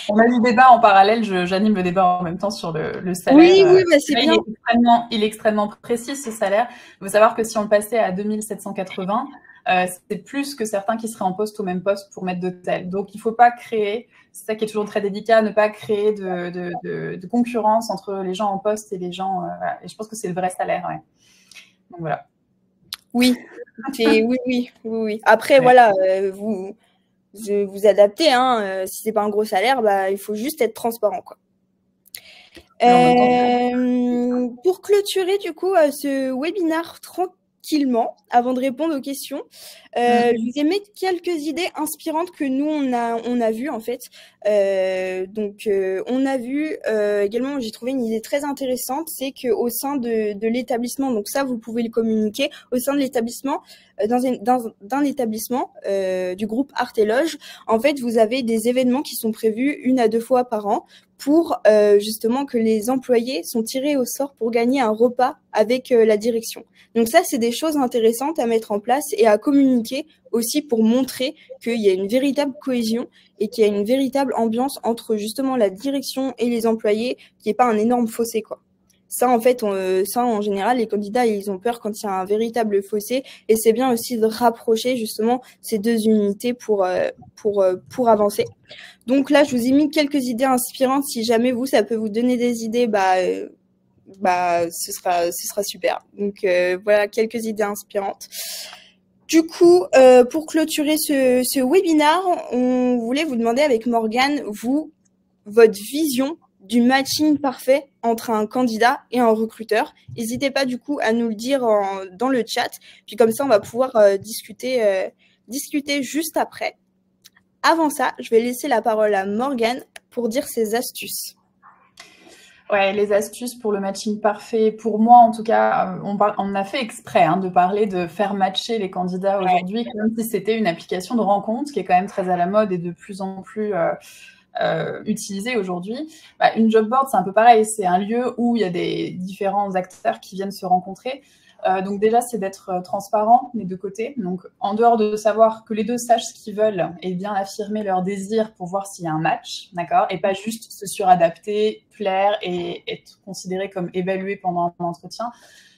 On a eu le débat en parallèle, j'anime le débat en même temps sur le salaire. Oui, c'est bien. Il est extrêmement précis, ce salaire. Il faut savoir que si on le passait à 2780, c'est plus que certains qui seraient en poste au même poste pour maître d'hôtel. Donc, il ne faut pas créer, c'est ça qui est toujours très délicat, ne pas créer de concurrence entre les gens en poste et les gens... voilà. Et je pense que c'est le vrai salaire, ouais. Donc, voilà. Oui, oui. Après, voilà, vous adaptez, hein. Si c'est pas un gros salaire, il faut juste être transparent, quoi. Pour clôturer du coup ce webinaire tranquillement, avant de répondre aux questions, je vous ai mis quelques idées inspirantes que nous on a vues en fait. Donc on a vu également, j'ai trouvé une idée très intéressante, c'est que au sein de l'établissement, donc ça vous pouvez le communiquer au sein de l'établissement, d'un établissement du groupe Art et Loge, en fait vous avez des événements qui sont prévus 1 à 2 fois par an pour justement que les employés sont tirés au sort pour gagner un repas avec la direction. Donc ça, c'est des choses intéressantes à mettre en place et à communiquer aussi pour montrer qu'il y a une véritable cohésion et qu'il y a une véritable ambiance entre justement la direction et les employés, qu'il n'y ait pas un énorme fossé, quoi. Ça, en fait, ça, en général, les candidats, ils ont peur quand il y a un véritable fossé. Et c'est bien aussi de rapprocher, justement, ces deux unités pour avancer. Donc là, je vous ai mis quelques idées inspirantes. Si jamais vous, ça peut vous donner des idées, ce sera super. Donc, voilà, quelques idées inspirantes. Du coup, pour clôturer ce webinaire, on voulait vous demander avec Morgane, votre vision du matching parfait entre un candidat et un recruteur. N'hésitez pas du coup à nous le dire dans le chat. Puis comme ça, on va pouvoir discuter juste après. Avant ça, je vais laisser la parole à Morgane pour dire ses astuces. Ouais, les astuces pour le matching parfait, pour moi en tout cas, on a fait exprès de parler de faire matcher les candidats aujourd'hui, comme si c'était une application de rencontre qui est quand même très à la mode et de plus en plus utilisée aujourd'hui. Une job board, c'est un peu pareil, c'est un lieu où il y a des différents acteurs qui viennent se rencontrer. Donc déjà, c'est d'être transparent des deux côtés. Donc en dehors de savoir que les deux sachent ce qu'ils veulent et bien affirmer leur désir pour voir s'il y a un match, d'accord, et pas juste se suradapter, plaire et être considéré comme évalué pendant un entretien.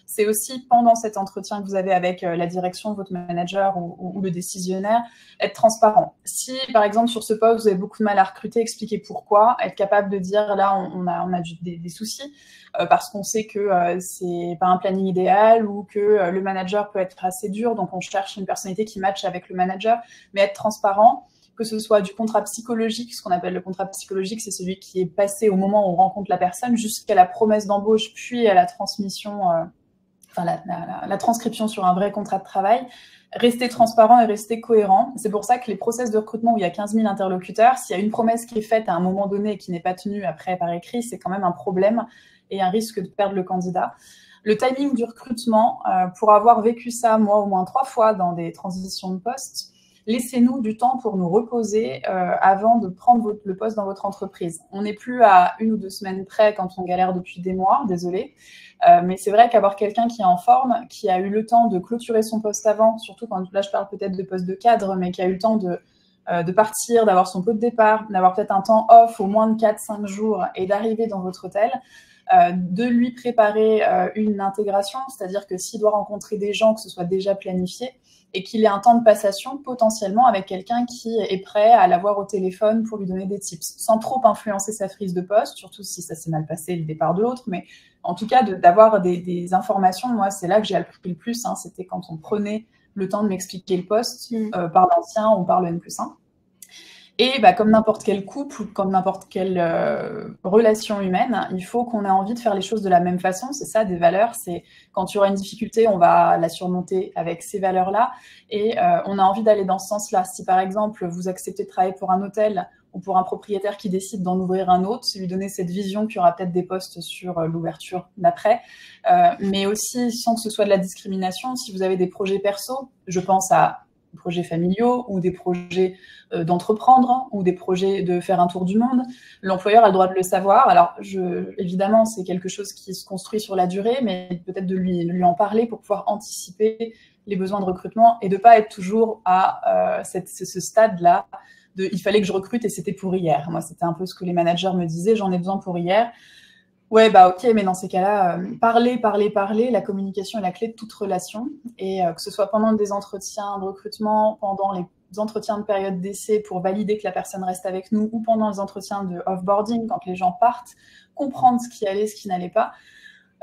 C'est aussi pendant cet entretien que vous avez avec la direction, votre manager ou le décisionnaire, être transparent. Si, par exemple, sur ce poste, vous avez beaucoup de mal à recruter, expliquer pourquoi, être capable de dire, là, on a des soucis parce qu'on sait que c'est pas un planning idéal ou que le manager peut être assez dur, donc on cherche une personnalité qui matche avec le manager, mais être transparent, que ce soit du contrat psychologique, ce qu'on appelle le contrat psychologique, c'est celui qui est passé au moment où on rencontre la personne jusqu'à la promesse d'embauche, puis à la transmission la transcription sur un vrai contrat de travail, rester transparent et rester cohérent. C'est pour ça que les process de recrutement où il y a 15 000 interlocuteurs, s'il y a une promesse qui est faite à un moment donné et qui n'est pas tenue après par écrit, c'est quand même un problème et un risque de perdre le candidat. Le timing du recrutement, pour avoir vécu ça, moi, au moins 3 fois dans des transitions de poste, laissez-nous du temps pour nous reposer avant de prendre le poste dans votre entreprise. On n'est plus à 1 ou 2 semaines près quand on galère depuis des mois, désolé. Mais c'est vrai qu'avoir quelqu'un qui est en forme, qui a eu le temps de clôturer son poste avant, surtout quand là je parle peut-être de poste de cadre, mais qui a eu le temps de partir, d'avoir son pot de départ, d'avoir peut-être un temps off au moins de 4-5 jours et d'arriver dans votre hôtel, de lui préparer une intégration, c'est-à-dire que s'il doit rencontrer des gens, que ce soit déjà planifié, et qu'il ait un temps de passation potentiellement avec quelqu'un qui est prêt à l'avoir au téléphone pour lui donner des tips, sans trop influencer sa prise de poste, surtout si ça s'est mal passé le départ de l'autre, mais en tout cas d'avoir des informations. Moi, c'est là que j'ai appris le plus, c'était quand on prenait le temps de m'expliquer le poste par l'ancien ou par le N+1. Et comme n'importe quel couple ou comme n'importe quelle relation humaine, il faut qu'on ait envie de faire les choses de la même façon. C'est ça, des valeurs. C'est quand il y aura une difficulté, on va la surmonter avec ces valeurs-là. Et on a envie d'aller dans ce sens-là. Si par exemple, vous acceptez de travailler pour un hôtel ou pour un propriétaire qui décide d'en ouvrir un autre, c'est lui donner cette vision qu'il y aura peut-être des postes sur l'ouverture d'après. Mais aussi, sans que ce soit de la discrimination, si vous avez des projets perso, je pense à des projets familiaux ou des projets d'entreprendre ou des projets de faire un tour du monde, l'employeur a le droit de le savoir. Alors, évidemment, c'est quelque chose qui se construit sur la durée, mais peut-être de lui en parler pour pouvoir anticiper les besoins de recrutement et de ne pas être toujours à ce stade-là de « il fallait que je recrute et c'était pour hier ». Moi, c'était un peu ce que les managers me disaient « j'en ai besoin pour hier ». Ouais, ok, mais dans ces cas-là, parler, la communication est la clé de toute relation. Et que ce soit pendant des entretiens de recrutement, pendant les entretiens de période d'essai pour valider que la personne reste avec nous, ou pendant les entretiens de off-boarding, quand les gens partent, comprendre ce qui allait, ce qui n'allait pas.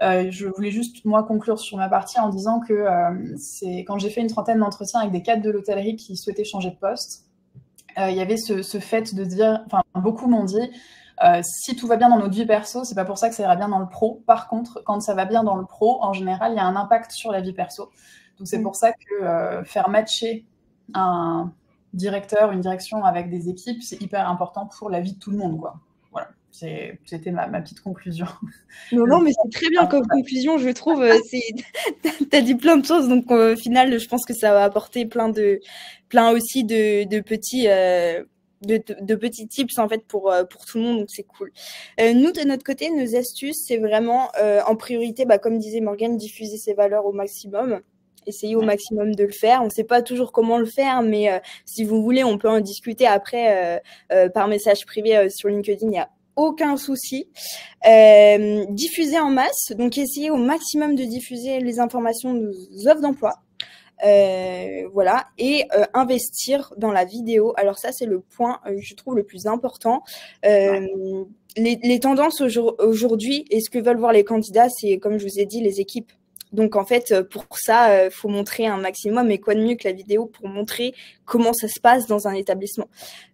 Je voulais juste, moi, conclure sur ma partie en disant que c'est quand j'ai fait une trentaine d'entretiens avec des cadres de l'hôtellerie qui souhaitaient changer de poste, il y avait ce fait de dire, enfin, beaucoup m'ont dit, si tout va bien dans notre vie perso, c'est pas pour ça que ça ira bien dans le pro. Par contre, quand ça va bien dans le pro, en général, il y a un impact sur la vie perso. Donc c'est pour ça que faire matcher un directeur, une direction avec des équipes, c'est hyper important pour la vie de tout le monde, quoi. Voilà, c'était ma petite conclusion. Non, mais c'est très bien comme conclusion, je trouve. T'as dit plein de choses, donc au final, je pense que ça va apporter plein aussi de petits de petits tips en fait pour tout le monde, donc c'est cool. Nous de notre côté, nos astuces, c'est vraiment en priorité, comme disait Morgane, diffuser ses valeurs au maximum. Essayer au maximum de le faire. On ne sait pas toujours comment le faire, mais si vous voulez, on peut en discuter après par message privé sur LinkedIn. Il n'y a aucun souci. Diffuser en masse, donc essayer au maximum de diffuser les informations de nos offres d'emploi. Voilà, et investir dans la vidéo. Alors ça, c'est le point, je trouve, le plus important. Les tendances aujourd'hui et ce que veulent voir les candidats, c'est, comme je vous ai dit, les équipes. Donc, en fait, pour ça, faut montrer un maximum. Et quoi de mieux que la vidéo pour montrer comment ça se passe dans un établissement.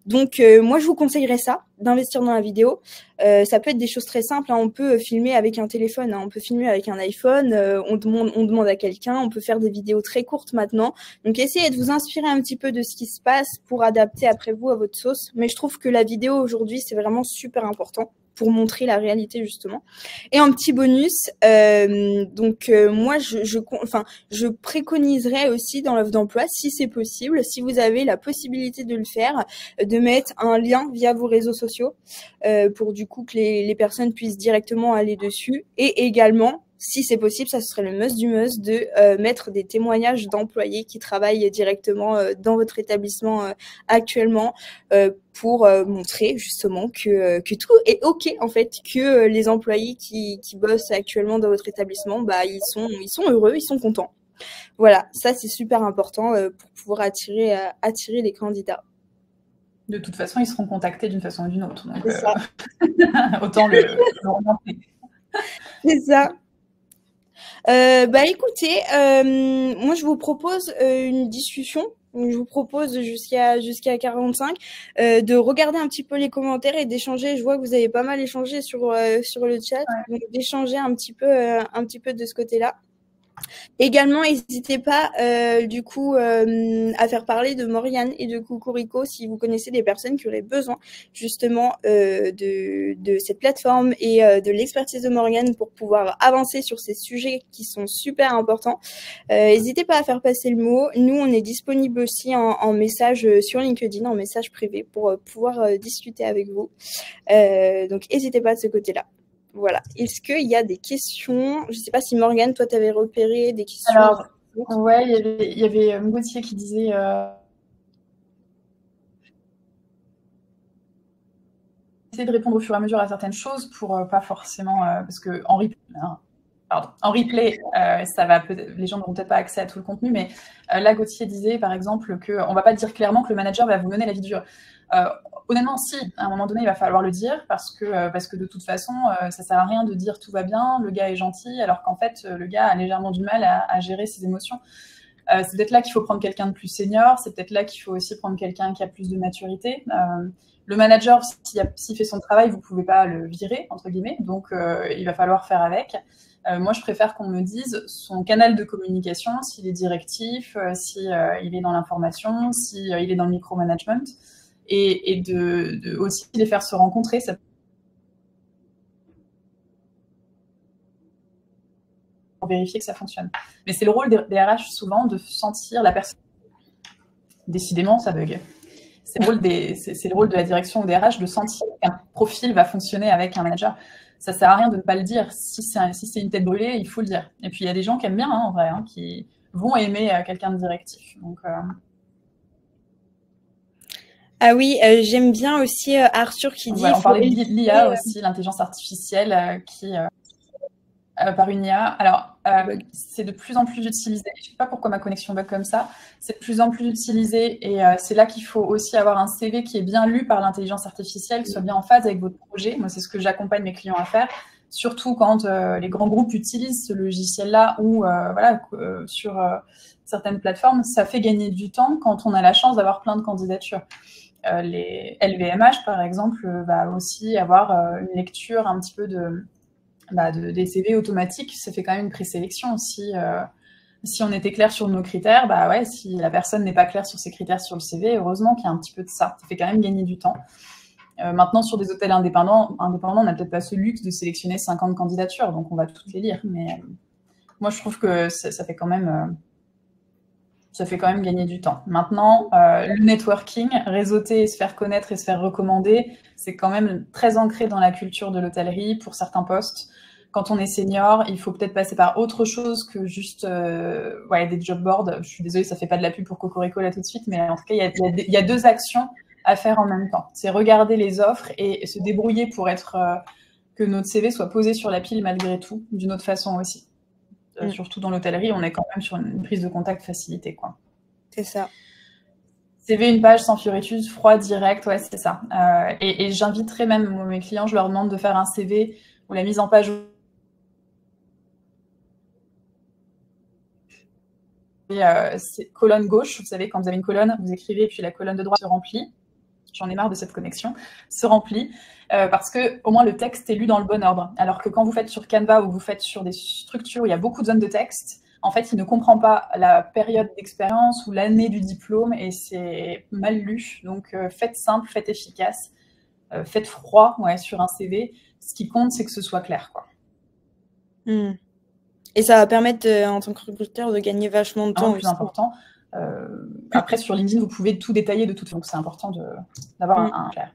Donc, moi, je vous conseillerais ça, d'investir dans la vidéo. Ça peut être des choses très simples. Hein. On peut filmer avec un téléphone, hein. On peut filmer avec un iPhone. On demande à quelqu'un. On peut faire des vidéos très courtes maintenant. Donc, essayez de vous inspirer un petit peu de ce qui se passe pour adapter après vous à votre sauce. Mais je trouve que la vidéo aujourd'hui, c'est vraiment super important pour montrer la réalité justement. Et en petit bonus, moi je préconiserais aussi dans l'offre d'emploi, si c'est possible, si vous avez la possibilité de le faire, de mettre un lien via vos réseaux sociaux pour du coup que les personnes puissent directement aller dessus, et également, si c'est possible, ça serait le must du must de mettre des témoignages d'employés qui travaillent directement dans votre établissement actuellement pour montrer justement que tout est OK en fait, que les employés qui bossent actuellement dans votre établissement, ils sont heureux, ils sont contents. Voilà, ça c'est super important pour pouvoir attirer les candidats. De toute façon, ils seront contactés d'une façon ou d'une autre. Donc, c'est ça. Autant le remonter. C'est ça. Écoutez, moi je vous propose une discussion. Je vous propose jusqu'à 45 de regarder un petit peu les commentaires et d'échanger. Je vois que vous avez pas mal échangé sur le chat, donc d'échanger un petit peu de ce côté-là. Également, n'hésitez pas à faire parler de Morgane et de Cocorico si vous connaissez des personnes qui auraient besoin justement de cette plateforme et de l'expertise de Morgane pour pouvoir avancer sur ces sujets qui sont super importants. N'hésitez pas à faire passer le mot. Nous, on est disponible aussi en message sur LinkedIn, en message privé pour pouvoir discuter avec vous. Donc, n'hésitez pas de ce côté-là. Voilà. Est-ce qu'il y a des questions? Je ne sais pas si Morgane, toi, tu avais repéré des questions. Alors, ouais, il y avait Gauthier qui disait essayer de répondre au fur et à mesure à certaines choses pour pas forcément parce que en replay, les gens n'auront peut-être pas accès à tout le contenu, mais là, Gauthier disait par exemple qu'on ne va pas dire clairement que le manager va vous mener la vie dure. Honnêtement, si, à un moment donné, il va falloir le dire parce que de toute façon, ça sert à rien de dire tout va bien, le gars est gentil, alors qu'en fait, le gars a légèrement du mal à gérer ses émotions. C'est peut-être là qu'il faut prendre quelqu'un de plus senior, c'est peut-être là qu'il faut aussi prendre quelqu'un qui a plus de maturité. Le manager, s'il fait son travail, vous ne pouvez pas le virer, entre guillemets, donc il va falloir faire avec. Moi, je préfère qu'on me dise son canal de communication, s'il est directif, s'il est dans l'information, s'il est dans le micromanagement. Et de aussi les faire se rencontrer. Ça pour vérifier que ça fonctionne. Mais c'est le rôle des RH souvent de sentir la personne. Décidément, ça bug. C'est le rôle de la direction ou des RH de sentir qu'un profil va fonctionner avec un manager. Ça sert à rien de ne pas le dire. Si c'est une tête brûlée, il faut le dire. Et puis, il y a des gens qui aiment bien, en vrai, qui vont aimer quelqu'un de directif. Donc... Ah oui, j'aime bien aussi Arthur qui dit... on parlait de l'IA aussi, l'intelligence artificielle par une IA. Alors, c'est de plus en plus utilisé. Je ne sais pas pourquoi ma connexion bug comme ça. C'est de plus en plus utilisé et c'est là qu'il faut aussi avoir un CV qui est bien lu par l'intelligence artificielle, qui soit bien en phase avec votre projet. Moi, c'est ce que j'accompagne mes clients à faire, surtout quand les grands groupes utilisent ce logiciel-là ou sur certaines plateformes. Ça fait gagner du temps quand on a la chance d'avoir plein de candidatures. Les LVMH, par exemple, va aussi avoir une lecture un petit peu des CV automatiques. Ça fait quand même une présélection. Si on était clair sur nos critères, si la personne n'est pas claire sur ses critères sur le CV, heureusement qu'il y a un petit peu de ça. Ça fait quand même gagner du temps. Maintenant, sur des hôtels indépendants, on n'a peut-être pas ce luxe de sélectionner 50 candidatures, donc on va toutes les lire. Mais moi, je trouve que ça fait quand même... ça fait quand même gagner du temps. Maintenant, le networking, réseauter, se faire connaître et se faire recommander, c'est quand même très ancré dans la culture de l'hôtellerie pour certains postes. Quand on est senior, il faut peut-être passer par autre chose que juste des job boards. Je suis désolée, ça fait pas de la pub pour Cocorico là tout de suite, mais en tout cas, il y a deux actions à faire en même temps. C'est regarder les offres et se débrouiller pour que notre CV soit posé sur la pile malgré tout, d'une autre façon aussi. Surtout dans l'hôtellerie, on est quand même sur une prise de contact facilitée, quoi. C'est ça. CV, une page sans fioritus, froid, direct, ouais, c'est ça. Et j'inviterai même mes clients, je leur demande de faire un CV où la mise en page c'est colonne gauche. Vous savez, quand vous avez une colonne, vous écrivez et puis la colonne de droite se remplit. J'en ai marre de cette connexion, se remplit, parce que au moins le texte est lu dans le bon ordre. Alors que quand vous faites sur Canva ou vous faites sur des structures où il y a beaucoup de zones de texte, en fait, il ne comprend pas la période d'expérience ou l'année du diplôme et c'est mal lu. Donc, faites simple, faites efficace, faites froid sur un CV. Ce qui compte, c'est que ce soit clair, quoi. Et ça va permettre, en tant que recruteur, de gagner vachement de temps. Plus important. Après, sur LinkedIn, vous pouvez tout détailler de toute façon. Donc, c'est important d'avoir un clair.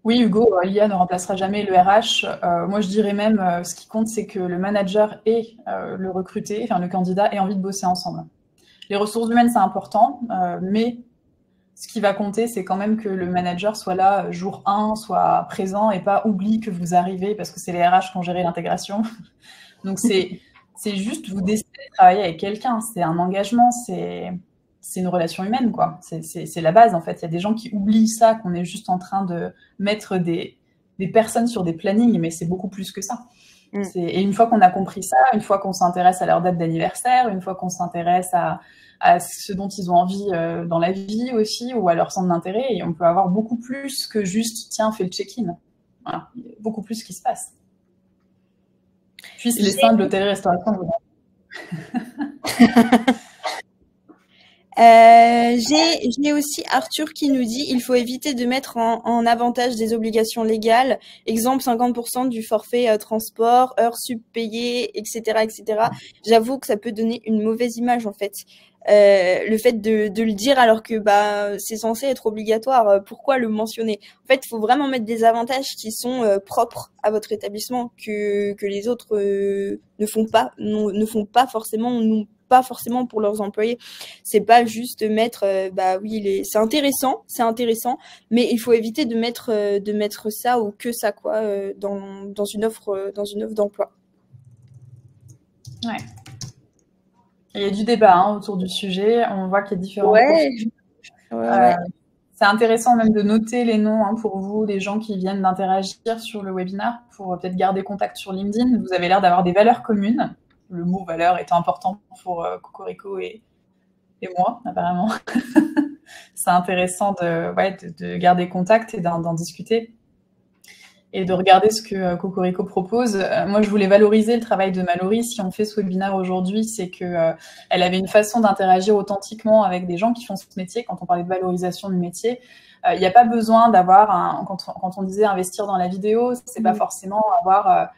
Oui, Hugo, l'IA ne remplacera jamais le RH. Moi, je dirais même, ce qui compte, c'est que le manager et le recruté, enfin le candidat, aient envie de bosser ensemble. Les ressources humaines, c'est important, mais ce qui va compter, c'est quand même que le manager soit là jour 1, soit présent et pas oublie que vous arrivez parce que c'est les RH qui ont géré l'intégration. Donc, c'est juste vous décidez de travailler avec quelqu'un. C'est un engagement, c'est une relation humaine, quoi. C'est la base, en fait. Il y a des gens qui oublient ça, qu'on est juste en train de mettre des personnes sur des plannings, mais c'est beaucoup plus que ça. Et une fois qu'on a compris ça, une fois qu'on s'intéresse à leur date d'anniversaire, une fois qu'on s'intéresse à ce dont ils ont envie dans la vie aussi, ou à leur centre d'intérêt, et on peut avoir beaucoup plus que juste, tiens, fais le check-in. Voilà. Il y a beaucoup plus qui se passe. Puis les seins de l'hôtellerie-restauration. J'ai aussi Arthur qui nous dit il faut éviter de mettre en avantage des obligations légales, exemple 50% du forfait transport, heures sup payées, etc., etc. J'avoue que ça peut donner une mauvaise image en fait. Le fait de le dire alors que c'est censé être obligatoire, pourquoi le mentionner? En fait, il faut vraiment mettre des avantages qui sont propres à votre établissement que les autres ne font pas forcément pour leurs employés. C'est pas juste mettre c'est intéressant, mais il faut éviter de mettre ça ou que ça quoi dans une offre d'emploi. Ouais. Il y a du débat autour du sujet. On voit qu'il y a différents profils. C'est intéressant même de noter les noms pour vous, les gens qui viennent d'interagir sur le webinaire, pour peut-être garder contact sur LinkedIn. Vous avez l'air d'avoir des valeurs communes. Le mot valeur étant important pour Cocorico et moi, apparemment. C'est intéressant de garder contact et d'en discuter et de regarder ce que Cocorico propose. Moi, je voulais valoriser le travail de Mallory. Si on fait ce webinaire aujourd'hui, c'est qu'elle avait une façon d'interagir authentiquement avec des gens qui font ce métier. Quand on parlait de valorisation du métier, il n'y a pas besoin d'avoir, quand on disait investir dans la vidéo, c'est pas forcément avoir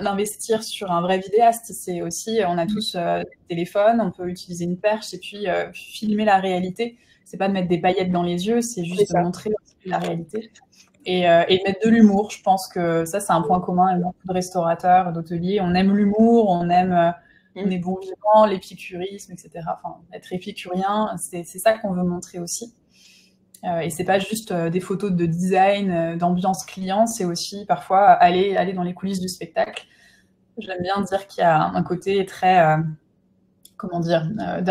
d'investir sur un vrai vidéaste. C'est aussi, on a tous des téléphones, on peut utiliser une perche et puis filmer la réalité. C'est pas de mettre des paillettes dans les yeux, c'est juste de montrer la réalité. Et de mettre de l'humour. Je pense que ça, c'est un point commun avec beaucoup de restaurateurs, d'hôteliers. On aime l'humour, on est bon vivant, l'épicurisme, etc. Enfin, être épicurien, c'est ça qu'on veut montrer aussi. Et c'est pas juste des photos de design, d'ambiance client, c'est aussi parfois aller dans les coulisses du spectacle. J'aime bien dire qu'il y a un côté très...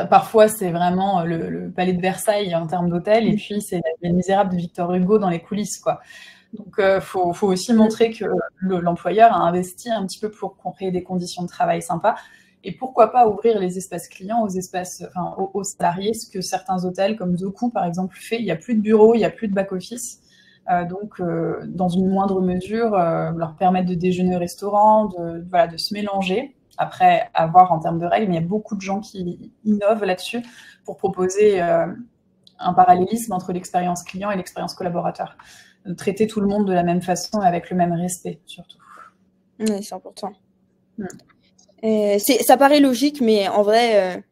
parfois c'est vraiment le palais de Versailles en termes d'hôtel, et puis c'est Les Misérables de Victor Hugo dans les coulisses, quoi. Donc faut aussi montrer que l'employeur a investi un petit peu pour qu'on crée des conditions de travail sympas, et pourquoi pas ouvrir les espaces clients aux salariés, ce que certains hôtels comme Zoku par exemple fait. Il n'y a plus de bureau, il n'y a plus de back-office, donc dans une moindre mesure leur permettre de déjeuner au restaurant, de se mélanger. Après, à voir en termes de règles, mais il y a beaucoup de gens qui innovent là-dessus pour proposer un parallélisme entre l'expérience client et l'expérience collaborateur. Traiter tout le monde de la même façon et avec le même respect, surtout. Oui, c'est important. Ça paraît logique, mais en vrai,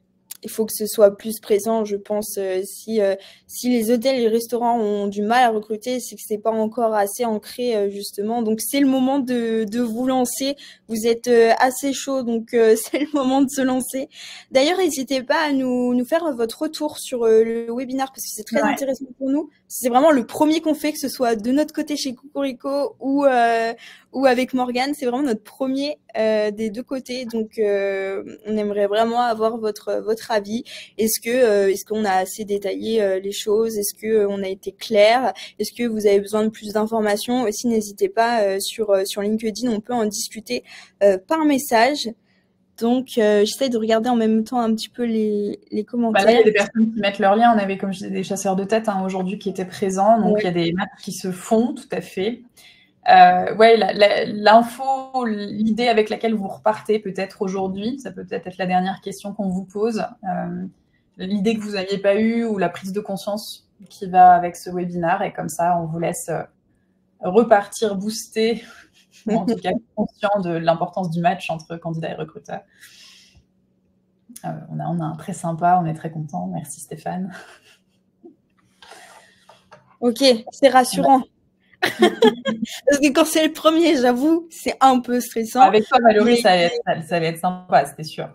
il faut que ce soit plus présent, je pense. Si les hôtels et les restaurants ont du mal à recruter, c'est que c'est pas encore assez ancré, justement. Donc, c'est le moment de vous lancer. Vous êtes assez chaud, donc c'est le moment de se lancer. D'ailleurs, n'hésitez pas à nous faire votre retour sur le webinaire, parce que c'est très intéressant pour nous. C'est vraiment le premier qu'on fait, que ce soit de notre côté chez Cocorico ou avec Morgane. C'est vraiment notre premier des deux côtés. Donc, on aimerait vraiment avoir votre avis. Est-ce qu'on a assez détaillé les choses? Est-ce que on a été clair? Est-ce que vous avez besoin de plus d'informations? Aussi, n'hésitez pas sur LinkedIn, on peut en discuter par message. Donc, j'essaie de regarder en même temps un petit peu les commentaires. Là, il y a des personnes qui mettent leur lien. On avait, comme je disais, des chasseurs de tête aujourd'hui qui étaient présents. Donc, il y a des maps qui se font, tout à fait. L'info, l'idée avec laquelle vous repartez peut-être aujourd'hui, ça peut peut-être être la dernière question qu'on vous pose. L'idée que vous n'aviez pas eue ou la prise de conscience qui va avec ce webinaire. Et comme ça, on vous laisse repartir boosté, ou en tout cas conscient de l'importance du match entre candidats et recruteurs. On a un très sympa, on est très content. Merci Stéphane. Ok, c'est rassurant. Parce que quand c'est le premier, j'avoue, c'est un peu stressant. Avec toi, Mallory, ça va être sympa, c'était sûr.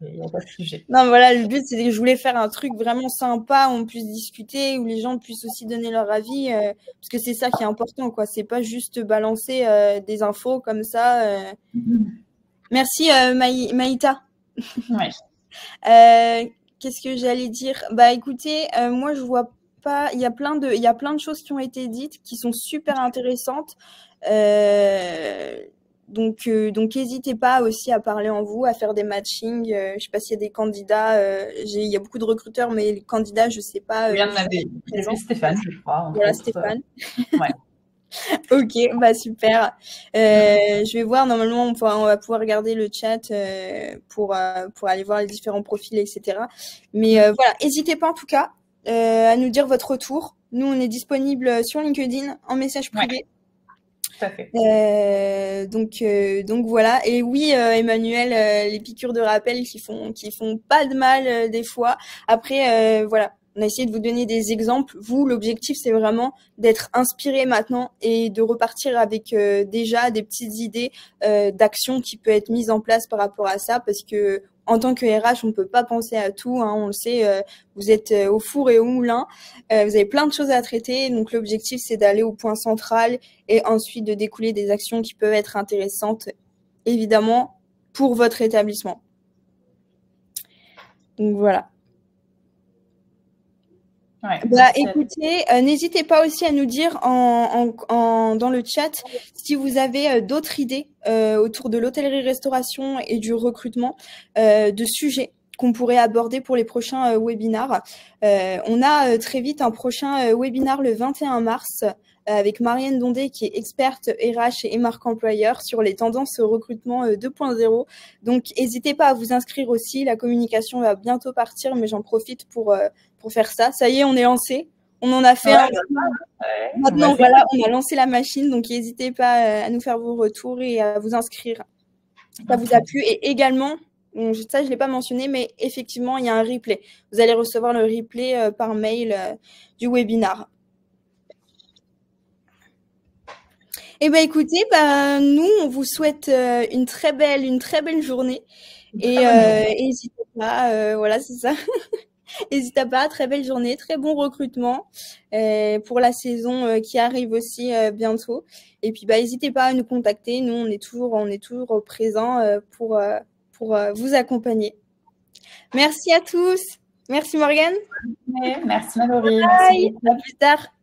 Il n'y a pas de sujet. Non, voilà, le but, c'est que je voulais faire un truc vraiment sympa, où on puisse discuter, où les gens puissent aussi donner leur avis, parce que c'est ça qui est important, quoi. C'est pas juste balancer des infos comme ça. Merci, Maïta. Ouais. Qu'est-ce que j'allais dire? Bah, écoutez, moi, je vois pas. Il y a plein de choses qui ont été dites qui sont super intéressantes. Donc, n'hésitez pas aussi à parler en vous, à faire des matchings. Je sais pas s'il y a des candidats. Il y a beaucoup de recruteurs, mais les candidats, je sais pas. Il y en avait Stéphane, je crois. Voilà, Stéphane. Ouais. Ok, bah super. Je vais voir, normalement on va pouvoir regarder le chat pour aller voir les différents profils, etc. Mais voilà, n'hésitez pas en tout cas à nous dire votre retour. Nous, on est disponible sur LinkedIn en message privé. Tout à fait. Donc voilà. Et oui, Emmanuel, les piqûres de rappel qui font pas de mal des fois. Après, voilà. On a essayé de vous donner des exemples. Vous, l'objectif, c'est vraiment d'être inspiré maintenant et de repartir avec déjà des petites idées d'actions qui peuvent être mises en place par rapport à ça, parce que en tant que RH, on ne peut pas penser à tout. Hein, on le sait, vous êtes au four et au moulin. Vous avez plein de choses à traiter. Donc, l'objectif, c'est d'aller au point central et ensuite de découler des actions qui peuvent être intéressantes, évidemment, pour votre établissement. Donc, voilà. Ouais, bah, écoutez, n'hésitez pas aussi à nous dire dans le chat si vous avez d'autres idées autour de l'hôtellerie-restauration et du recrutement, de sujets qu'on pourrait aborder pour les prochains webinars. On a très vite un prochain webinar le 21 mars avec Marianne Dondé, qui est experte RH et marque employeur sur les tendances au recrutement 2.0. Donc, n'hésitez pas à vous inscrire aussi. La communication va bientôt partir, mais j'en profite pour faire ça. Ça y est, on est lancé. On en a fait un. Maintenant, voilà, on a lancé la machine. Donc, n'hésitez pas à nous faire vos retours et à vous inscrire. Ça vous a plu. Et également, ça, je ne l'ai pas mentionné, mais effectivement, il y a un replay. Vous allez recevoir le replay par mail du webinar. Eh bien, écoutez, nous, on vous souhaite une très belle journée. Et n'hésitez pas, voilà, c'est ça. N'hésitez pas, très belle journée, très bon recrutement pour la saison qui arrive aussi bientôt. Et puis, n'hésitez pas à nous contacter. Nous, on est toujours présents pour vous accompagner. Merci à tous. Merci Morgane. Merci Mallory. Bye. À plus tard.